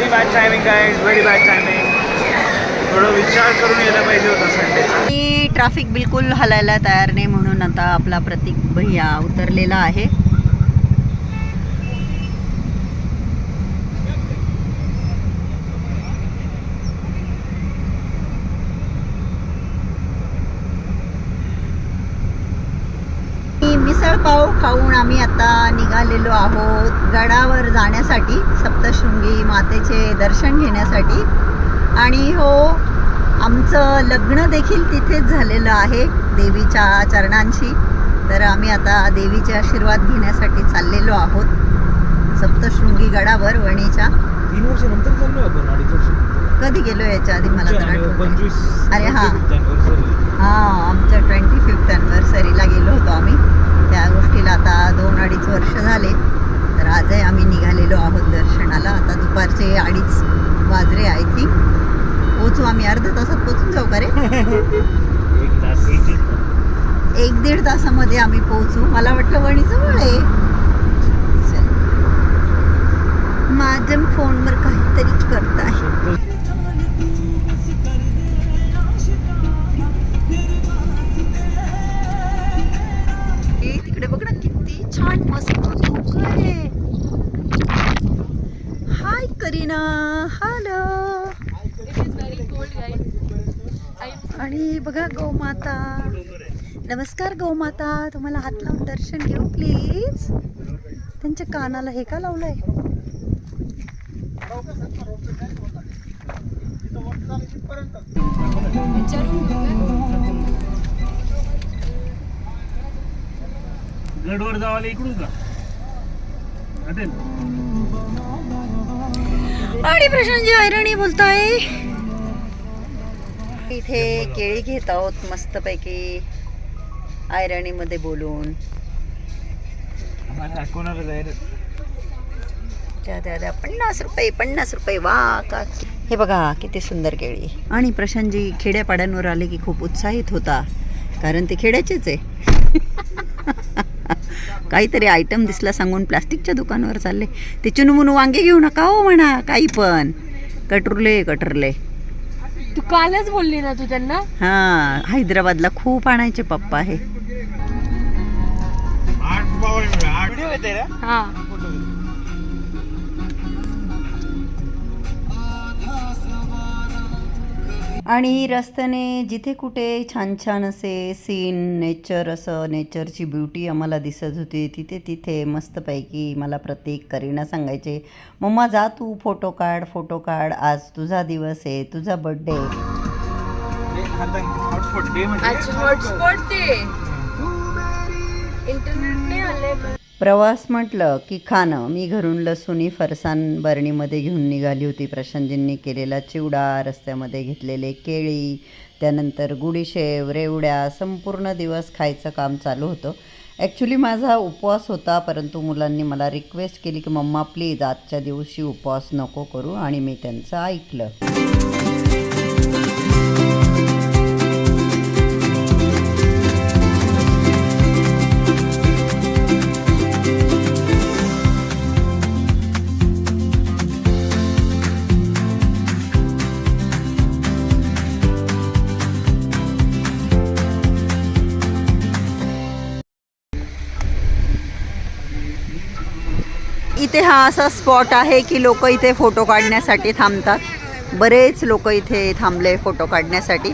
Very bad timing guys, very bad timing. थोडं विचार करून यायला पाहिजे होता संडेचा. मी ट्रॅफिक बिलकुल हलायला तयार नाही म्हणून आता आपला प्रतीक भैया उतरलेला आहे. मिसळ पाव खाऊन आम्ही आता निघालेलो आहोत गडावर जाण्यासाठी, सप्तशृंगी मातेचे दर्शन घेण्यासाठी. आणि हो, आमचं लग्न देखील तिथेच झालेलं आहे देवीच्या चरणांशी. तर आम्ही आता देवीचे आशीर्वाद घेण्यासाठी चाललेलो आहोत सप्तशृंगी गडावर वणीच्या. 3 वर्षानंतर चाललो आपण, 2.5 वर्ष. कधी गेलो याच्या आधी मला तर आठवत. 25. अरे हां आमच्या 25th अॅनिव्हर्सरीला गेलो होतो आम्ही. त्या गोष्टीला आता 2-2.5 वर्ष झाले. तर आजही आम्ही निघालेलो आहोत दर्शनाला. आता दुपारचे 2:30 वाजले आय थिंक. पोचू आम्ही, अर्ध्या तासात पोचून जाऊ का रे? 1-1.5 तासामध्ये आम्ही पोहोचू. मला वाटलं वणी जवळ आहे. माझ्या फोनवर काहीतरीच करत आहे. तिकडे बघ ना किती छान मस्त धुकं आहे. हाय करीना, हॅलो. आणि बघा गौमाता. नमस्कार गौमाता, तुम्हाला हात लावून दर्शन घेऊ प्लीज. त्यांच्या कानाला हे का लावलंय? गडवर जावाला इकडून का हॉटेल? आणि प्रशांतजी ऐरणी बोलताय. इथे केळी घेत आहोत मस्तपैकी ऐरणीमध्ये बोलून. कोणाला जायचं? त्या 50 रुपये. वा का, हे बघा किती सुंदर केळी. आणि प्रशांतजी खेड्यापाड्यांवर आले की खूप उत्साहित होता, कारण ते खेड्याचेच आहे. काहीतरी आयटम दिसला सांगून प्लास्टिकच्या दुकानावर चालले. ते चुनमुनू वांगे घेऊ नका हो म्हणा, काही पण कटरले. तू कालच बोलली ना तू त्यांना. हा, हैदराबादला खूप आणायचे पप्पा हे. हा, आणि रस्त्याने जिथे कुठे छान छान असे सीन, नेचर, असं नेचरची ब्युटी आम्हाला दिसत होती, तिथे मस्तपैकी मला प्रतीक, करीना सांगायचे, मम्मा जा तू फोटो काढ, आज तुझा दिवस आहे, तुझा बर्थडे. हॉटस्पॉट ते इंटरनेट नाही आले. प्रवास म्हटलं की खाणं. मी घरून लसूणी फरसाण बरणीमध्ये घेऊन निघाली होती. प्रशांतजींनी केलेला चिवडा, रस्त्यामध्ये घेतलेले केळी, त्यानंतर गुडीशेव, रेवड्या, संपूर्ण दिवस खायचं काम चालू होतं. ॲक्च्युली माझा उपवास होता, परंतु मुलांनी मला रिक्वेस्ट केली की मम्मा प्लीज आजच्या दिवशी उपवास नको करू, आणि मी त्यांचं ऐकलं. इथे हा असा स्पॉट आहे की लोक इथे फोटो काढण्यासाठी थांबतात. बरेच लोक इथे थांबले फोटो काढण्यासाठी.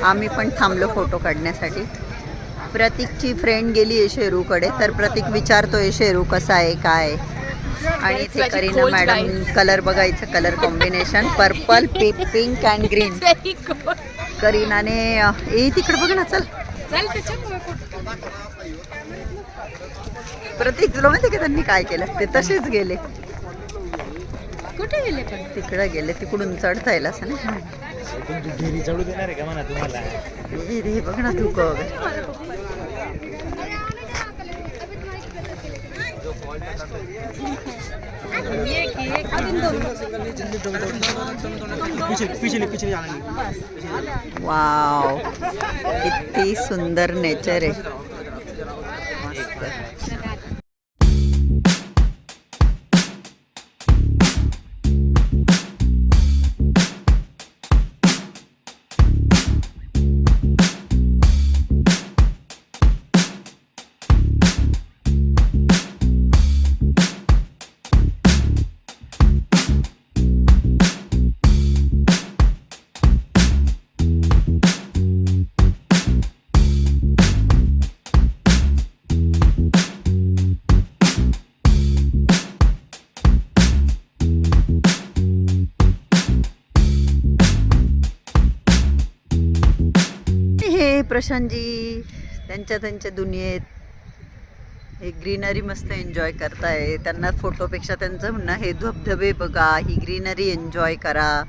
आम्ही पण थांबलो फोटो काढण्यासाठी. प्रतीकची फ्रेंड गेली आहे शेरूकडे, तर प्रतीक विचारतोय शेरू कसा आहे काय. आणि इथे करीना मॅडम कलर बघायचं, colour combination purple, pink and green. करीनाने तिकडे बघ ना, चल प्रतीक. तुला माहिती का त्यांनी काय केलं? ते तसेच गेले. कुठे गेले? पण तिकडे गेले, तिकडून चढता येईल असं नाही. चढू देणार आहे का म्हणा तुम्हाला? हे बघ ना धुक वगैरे. वाव, किती सुंदर नेचर आहे. प्रशांतजी त्यांच्या दुनियेत हे ग्रीनरी मस्त एन्जॉय करताय. त्यांना फोटोपेक्षा त्यांचं म्हणणं हे धबधबे बघा, ही ग्रीनरी एन्जॉय करा,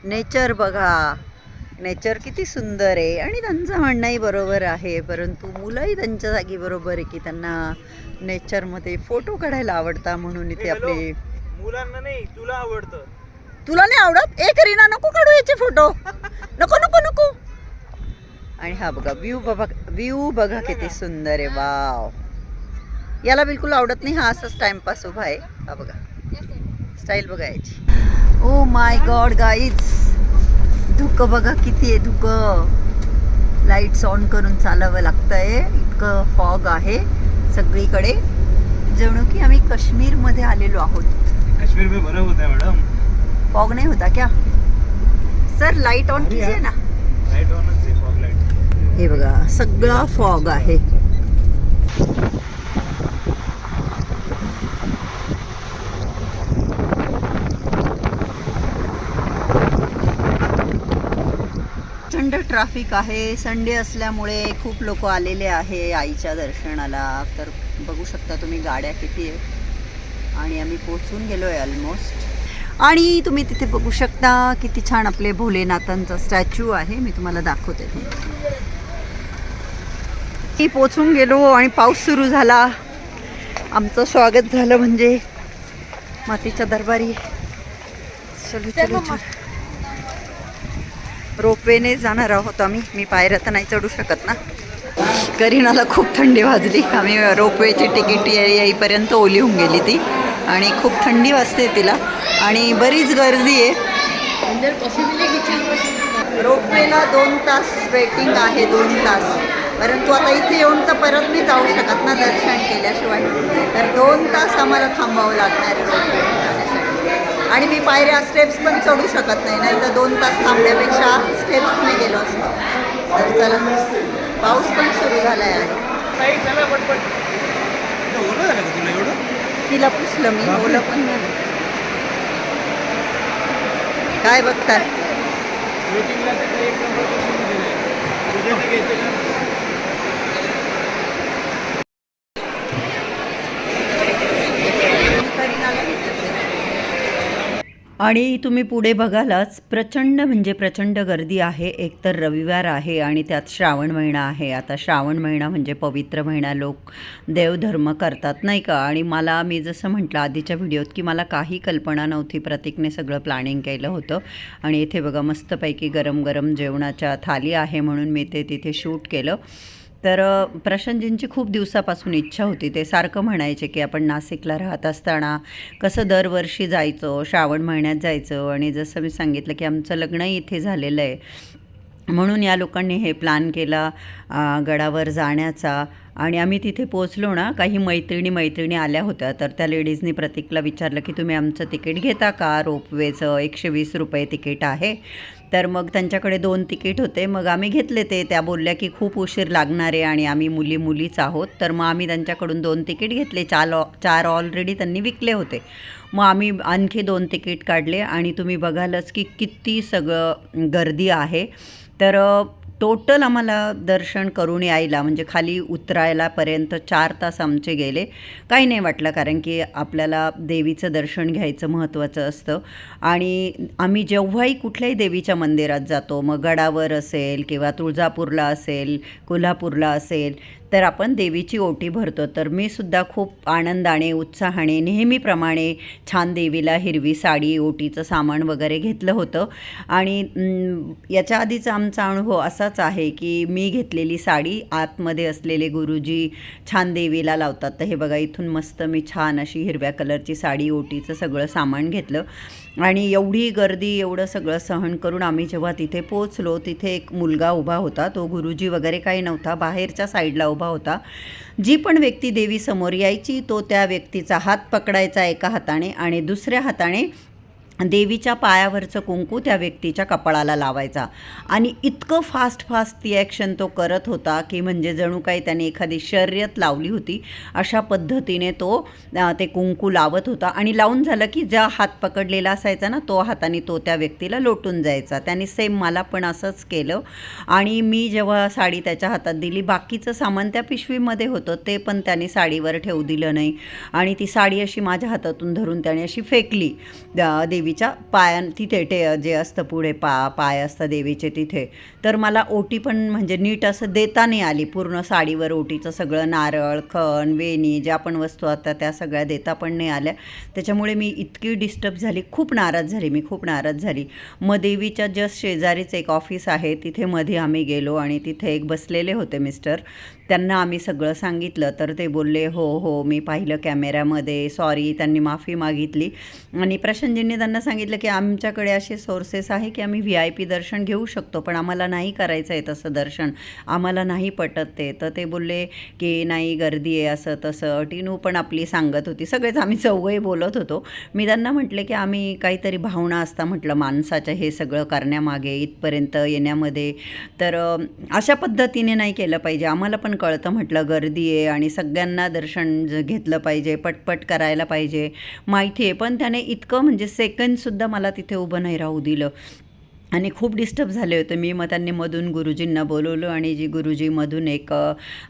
नेचर बघा, नेचर किती सुंदर आहे. आणि त्यांचं म्हणणंही बरोबर आहे, परंतु मुलंही त्यांच्या जागी बरोबर आहे की त्यांना नेचरमध्ये फोटो काढायला आवडता. म्हणून इथे आपले मुलांना नाही, तुला आवडतं. तुला नाही आवडत? ए करीना नको काढू याचे फोटो, नको नको नको. आणि हा बघा व्ह्यू बघा किती सुंदर आहे. वाव, याला बिलकुल आवडत नाही, हा असंच टाइमपास उभा आहे. हा बघा स्टाईल बघा याची. ओ माय गॉड गाईज, धुकं बघा किती आहे, धुकं. लाईट्स ऑन करून चालावं लागतंय, इतकं फॉग आहे सगळीकडे, जणू की आम्ही काश्मीरमध्ये आलेलो आहोत. काश्मीर में बरं होत आहे मॅडम. फॉग नहीं होता क्या सर? लाइट ऑन कीजिए ना. लाईट ऑनच आहे, फॉग लाईट. हे बघा सगळा फॉग आहे. प्रचंड ट्रॅफिक आहे. संडे असल्यामुळे खूप लोक आलेले आहे आईच्या दर्शनाला. तर बघू शकता तुम्ही गाड्या किती आहे. आणि आम्ही पोहोचून गेलो आहे ऑलमोस्ट. आणि तुम्ही तिथे बघू शकता किती छान आपले भोलेनाथांचा स्टॅच्यू आहे. मी तुम्हाला दाखवते. मी पोचून गेलो आणि पाऊस सुरू झाला. आमचं स्वागत झालं म्हणजे मातीच्या दरबारी. चलो चलो चलो. रोपवेने जाणार आहोत आम्ही. मी पायऱ्या तर नाही चढू शकत ना. करीनाला खूप थंडी वाजली. आम्ही रोपवेची तिकीट येईपर्यंत ओली होऊन गेली ती. आणि खूप थंडी वाजते तिला आणि बरीच गर्दी आहे. रोपवेला 2 तास वेटिंग आहे, 2 तास. परंतु आता इथे येऊन तर परत मी जाऊ शकत ना दर्शन केल्याशिवाय. तर 2 तास आम्हाला थांबावं लागणार आहे रोपवेने जाण्यासाठी. आणि मी पायऱ्या स्टेप्स पण चढू शकत नाही तर 2 तास थांबण्यापेक्षा स्टेप्सने गेलो असतो. तर चला, पाऊस पण सुरू झाला आहे. ताई चला पटपट. ओलं झालं का तुला एवढं? तिला पुसलं मी, ओलं पण झालं. काय बघताय? वेटिंगला तर एक नंबर बसून दिलंय. तुझ्या ते घेते का? आणि तुम्ही पुढे बघालाच प्रचंड म्हणजे प्रचंड गर्दी आहे. एकतर रविवार आहे आणि त्यात श्रावण महिना आहे. आता श्रावण महिना म्हणजे पवित्र महिना, लोक देवधर्म करतात नाही का. आणि मी जसं म्हटलं आधीच्या व्हिडिओत की मला काही कल्पना नव्हती. प्रतीकने सगळं प्लॅनिंग केलं होतं. आणि इथे बघा मस्तपैकी गरम गरम जेवणाच्या थाली आहे म्हणून मी ते तिथे शूट केलं. तर प्रशांतजींची खूप दिवसापासून इच्छा होती. ते सारखं म्हणायचे की आपण नाशिकला राहत असताना कसं दरवर्षी जायचं, श्रावण महिन्यात जायचं. आणि जसं मी सांगितलं की आमचं लग्नही इथे झालेलं आहे म्हणून या लोकांनी हे प्लॅन केला गडावर जाण्याचा. आणि आम्ही तिथे पोचलो ना, काही मैत्रिणी आल्या होत्या. तर त्या लेडीजनी प्रतीकला विचारलं की तुम्ही आमचं तिकीट घेता का? रोपवेचं 120 रुपये तिकीट आहे. तर मग त्यांच्याकडे 2 तिकीट होते. मग आम्ही घेतले ते. त्या बोलल्या की खूप उशीर लागणार आहे आणि आम्ही मुलीच आहोत. तर मग आम्ही त्यांच्याकडून 2 तिकीट घेतले. 4 ऑलरेडी त्यांनी विकले होते. मग आम्ही आणखी 2 तिकीट काढले. आणि तुम्ही बघालच की किती सगळं गर्दी आहे. तर टोटल आम्हाला दर्शन करून यायला म्हणजे खाली उतरायलापर्यंत 4 तास आमचे गेले. काही नाही वाटलं, कारण की आपल्याला देवीचं दर्शन घ्यायचं महत्त्वाचं असतं. आणि आम्ही जेव्हाही कुठल्याही देवीच्या मंदिरात जातो, मग गडावर असेल किंवा तुळजापूरला असेल, कोल्हापूरला असेल, तर आपण देवीची ओटी भरतो. तर मी सुद्धा खूप आनंदाने उत्साहाने नेहमीप्रमाणे छान देवीला हिरवी साडी, ओटीचं सामान वगैरे घेतलं होतं. आणि याच्या आधीचा आमचा अनुभव असाच आहे की मी घेतलेली साडी आतमध्ये असलेले गुरुजी छान देवीला लावतात. तर हे बघा इथून मस्त मी छान अशी हिरव्या कलरची साडी, ओटीचं सगळं सामान घेतलं. आणि एवढी गर्दी एवढं सगळं सहन करून आम्ही जेव्हा तिथे पोचलो, तिथे एक मुलगा उभा होता. तो गुरुजी वगैरे काही नव्हता, बाहेरच्या साईडला उभा होता. जी पण व्यक्ती देवीसमोर यायची तो त्या व्यक्तीचा हात पकडायचा एका हाताने आणि दुसऱ्या हाताने देवीच्या पायावरचं कुंकू त्या व्यक्तीच्या कपाळाला लावायचा आणि इतकं फास्ट ती ॲक्शन तो करत होता की म्हणजे जणू काही त्याने एखादी शर्यत लावली होती अशा पद्धतीने तो ते कुंकू लावत होता. आणि लावून झालं की ज्या हात पकडलेला असायचा ना तो हाताने तो त्या व्यक्तीला लोटून जायचा. त्याने सेम मला पण असंच केलं. आणि मी जेव्हा साडी त्याच्या हातात दिली बाकीचं सामान त्या पिशवीमध्ये होतं ते पण त्याने साडीवर ठेवू दिलं नाही आणि ती साडी अशी माझ्या हातातून धरून त्याने अशी फेकली देवीच्या तिथे जे असतं पुढे पाय असतं देवीचे तिथे. तर मला ओटी पण म्हणजे नीट असं देता नाही आली. पूर्ण साडीवर ओटीचं सगळं नारळ खण वेणी ज्या पण वस्तू असतात त्या सगळ्या देता पण नाही आल्या. त्याच्यामुळे मी इतकी डिस्टर्ब झाली, खूप नाराज झाली. मग देवीच्या जस्ट शेजारीच एक ऑफिस आहे तिथे मध्ये आम्ही गेलो आणि तिथे एक बसलेले होते मिस्टर. त्यांना आम्ही सगळं सांगितलं तर ते बोलले हो मी पाहिलं कॅमेऱ्यामध्ये, सॉरी. त्यांनी माफी मागितली आणि प्रशांतजींनी त्यांना सांगितलं की आमच्याकडे असे सोर्सेस आहे की आम्ही VIP दर्शन घेऊ शकतो पण आम्हाला नाही करायचं आहे तसं दर्शन, आम्हाला नाही पटत ते. तर ते बोलले की नाही गर्दी आहे असं तसं. टिनू पण आपली सांगत होती, सगळेच आम्ही चौघही बोलत होतो. मी त्यांना म्हटले की आम्ही काहीतरी भावना असता म्हटलं माणसाच्या हे सगळं करण्यामागे इथपर्यंत येण्यामध्ये, तर अशा पद्धतीने नाही केलं पाहिजे. आम्हाला पण कळतं म्हटलं गर्दी आहे आणि सगळ्यांना दर्शन घेतलं पाहिजे, पटपट करायला पाहिजे माहिती आहे. पण त्याने इतकं म्हणजे सेकंडसुद्धा मला तिथे उभं नाही राहू दिलं आणि खूप डिस्टर्ब झाले होते मी. मग त्यांनी मधून गुरुजींना बोलवलं आणि जी गुरुजी मधून एक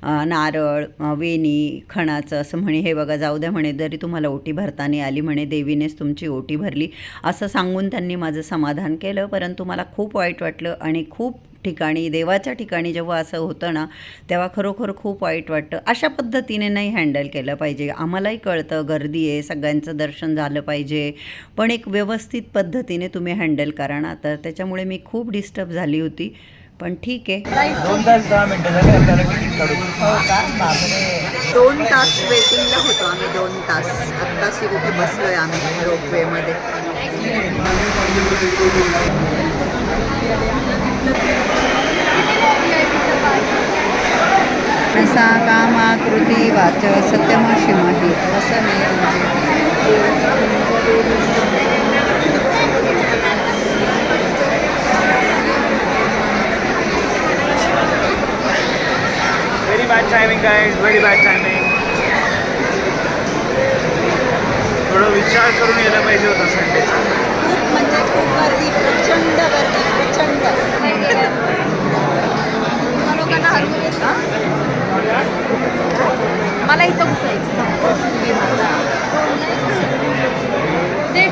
नारळ वेणी खणाचं असं म्हणे हे बघा जाऊ द्या म्हणे, जरी तुम्हाला ओटी भरता नाही आली म्हणे देवीनेच तुमची ओटी भरली असं सांगून त्यांनी माझं समाधान केलं. परंतु मला खूप वाईट वाटलं आणि खूप ठिकाणी देवाच्या ठिकाणी जेव्हा असं होतं ना तेव्हा खरोखर खूप वाईट वाटतं. अशा पद्धतीने नाही हँडल केलं पाहिजे. आम्हालाही कळतं गर्दी आहे, सगळ्यांचं दर्शन झालं पाहिजे, पण एक व्यवस्थित पद्धतीने तुम्ही हँडल करा ना. तर त्याच्यामुळे मी खूप डिस्टर्ब झाली होती. पण ठीक आहे. 2 तास 10 मिनिटं झाले आपल्याला तिकीट काढून. हो का बापरे, 2 तास वेटिंगला होतो आम्ही. 2 तास आत्ताशी कुठे बसलो आहे आम्ही रोपवेमध्ये. असा कामाकृती वाच सत्यमशिमही असं Very bad timing guys, very bad timing. थोडं विचार करून यायला पाहिजे होता संडेचा. खूप म्हणजे खूप गर्दी, प्रचंड गर्दी, प्रचंड. लोकांना हरवून मला इथं घुसायचं ते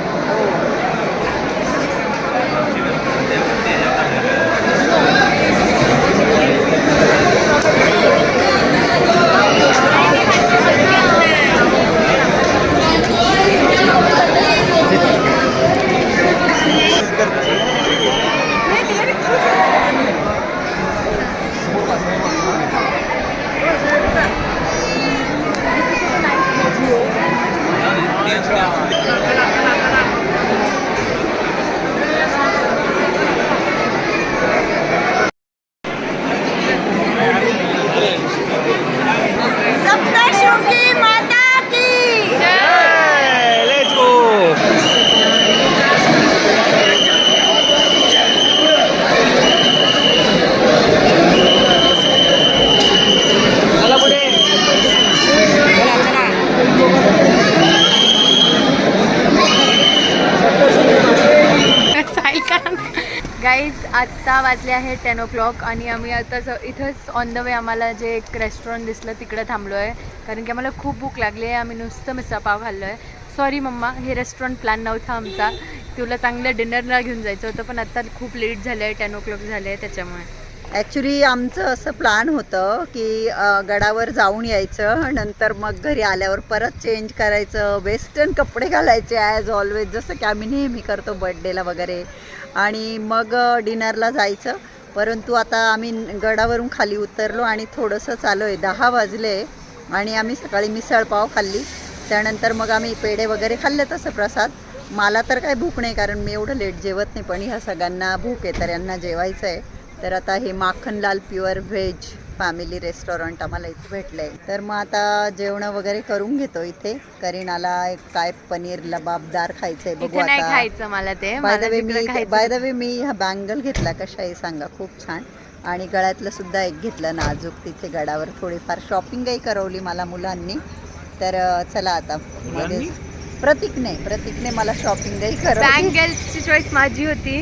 गाईज आत्ता वाजले आहे 10 o'clock आणि आम्ही आता इथंच ऑन द वे आम्हाला जे एक रेस्टॉरंट दिसलं तिकडे थांबलो आहे कारण की आम्हाला खूप भूक लागली आहे. आम्ही नुसतं मिसळपाव खाल्लो आहे. सॉरी मम्मा, हे रेस्टॉरंट प्लॅन नव्हता आमचा, तुला चांगलं डिनरला घेऊन जायचं होतं पण आत्ता खूप लेट झालं आहे, 10 o'clock झाले आहे त्याच्यामुळे. ॲक्च्युली आमचं असं प्लॅन होतं की गडावर जाऊन यायचं, नंतर मग घरी आल्यावर परत चेंज करायचं, वेस्टर्न कपडे घालायचे ॲज ऑलवेज जसं की आम्ही नेहमी करतो बर्थडेला वगैरे, आणि मग डिनरला जायचं. परंतु आता आम्ही गडावरून खाली उतरलो आणि थोडंसं चालू आहे, 10 वाजले आणि आम्ही सकाळी मिसळपाव खाल्ली. त्यानंतर मग आम्ही पेढे वगैरे खाल्ले तसं प्रसाद. मला तर काय भूक नाही कारण मी एवढं लेट जेवत नाही, पण ह्या सगळ्यांना भूक आहे तर यांना जेवायचं आहे. तर आता हे Makhanlal pure veg family restaurant आम्हाला इथे भेटलं आहे. तर मग आता जेवण वगैरे करून घेतो इथे. करीनाला एक काय पनीर लबाबदार खायचं आहे, बघू इथे नाही आता. खायचं मला ते, बाय द मला वे तिकडे खायचं. बाय द वे मी हा बँगल घेतला, कशा आहे सांगा, खूप छान. आणि गळ्यातलं सुद्धा एक घेतलं नाजूक, तिथे गडावर थोडीफार शॉपिंगही करवली मला मुलांनी. तर चला आता मध्ये प्रतीकने मला शॉपिंगही करवली. बँगल्सची चॉईस माझी होती.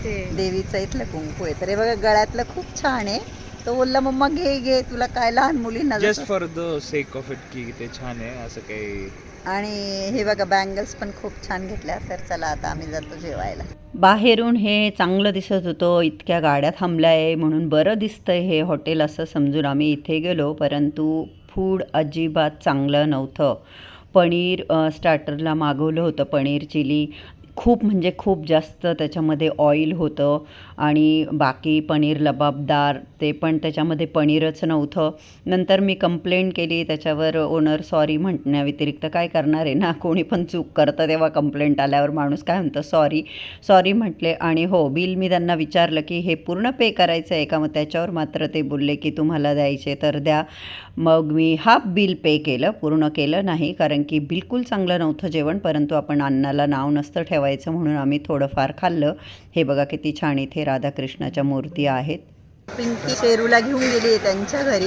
ते देवीचं इथलं कुंकू आहे, तर हे बघा गळ्यातलं खूप छान आहे. तो बोलला मम्मा घे तुला काय लहान मुलींना जस्ट जसं. For the sake of it की ते छान आहे असं काही. आणि हे बघा बँगल्स पण खूप छान घेतल्या. तर चला आता आम्ही जातो जेवायला. बाहेरून हे चांगलं दिसत होतं, इतक्या गाड्या थांबल्या आहे म्हणून बरं दिसतंय हे हॉटेल असं समजून आम्ही इथे गेलो. परंतु फूड अजिबात चांगलं नव्हतं. पनीर स्टार्टरला मागवलं होतं, पनीर चिली. खूप म्हणजे खूप जास्त त्याच्यामध्ये ऑइल होतं. आणि बाकी पनीर लबाबदार ते पण त्याच्यामध्ये पनीरच नव्हतं. नंतर मी कंप्लेंट केली, त्याच्यावर ओनर सॉरी म्हणण्याव्यतिरिक्त काय करणार आहे ना, कोणी पण चूक करतं तेव्हा कंप्लेंट आल्यावर माणूस काय म्हणतं सॉरी म्हटले. आणि हो, बिल मी त्यांना विचारलं की हे पूर्ण पे करायचं आहे का, मग त्याच्यावर मात्र ते बोलले की तुम्हाला द्यायचे तर द्या. मग मी हाफ बिल पे केलं, पूर्ण केलं नाही, कारण की बिलकुल चांगलं नव्हतं जेवण. परंतु आपण अन्नाला नाव नसतं ठेवायचं म्हणून आम्ही थोडंफार खाल्लं. हे बघा किती छान इथे राधाकृष्णाच्या मूर्ती आहेत. पिंकी शेरूला घेऊन गेली आहे त्यांच्या घरी.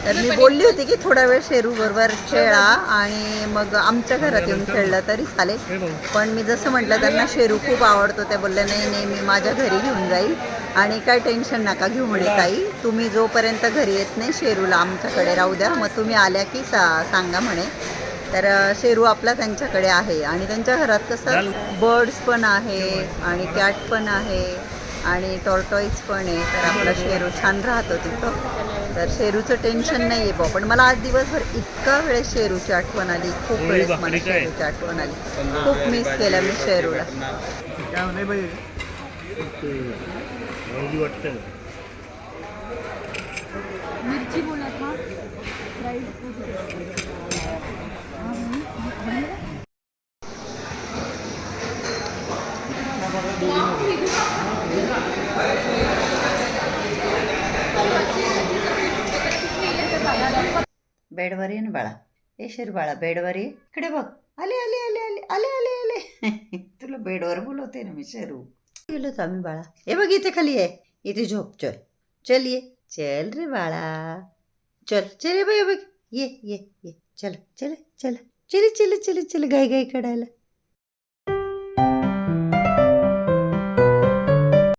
तर मी बोलली होती की थोडा वेळ शेरू बरोबर खेळा आणि मग आमच्या घरात येऊन खेळलं तरी चालेल. पण मी जसं म्हटलं त्यांना शेरू खूप आवडतो, ते बोलले नाही मी माझ्या घरी घेऊन जाईल आणि काय टेन्शन नका घेऊ म्हणे ताई, तुम्ही जोपर्यंत घरी येत नाही शेरूला आमच्याकडे राहू द्या, मग तुम्ही आल्या की सांगा म्हणे. तर शेरू आपला त्यांच्याकडे आहे. आणि त्यांच्या घरात कसं बर्ड्स पण आहे आणि कॅट पण आहे आणि टॉर्टॉईज पण आहे. तर आपला शेरू छान राहतो तिथं. तर शेरूचं टेन्शन नाही आहे पण मला आज दिवसभर इतका वेळेस शेरूची आठवण आली, खूप वेळेस मला शेरूची आठवण आली, खूप मिस केलं मी शेरूला. मिरची बोला था. बेडवर ये ना बाळा, ए शेरू बाळा बेडवर ये, इकडे बघ, आले आले आले आले आले आले आले तुला बेडवर बोलवते ना मी शेरू. गेलो तर आम्ही बाळा, हे बघ इथे खाली आहे, इथे झोप, चल ये, चल रे बाळा, चल ये बघ ये ये ये, चल चल चल चल चल चल चल गाई गाई काढायला.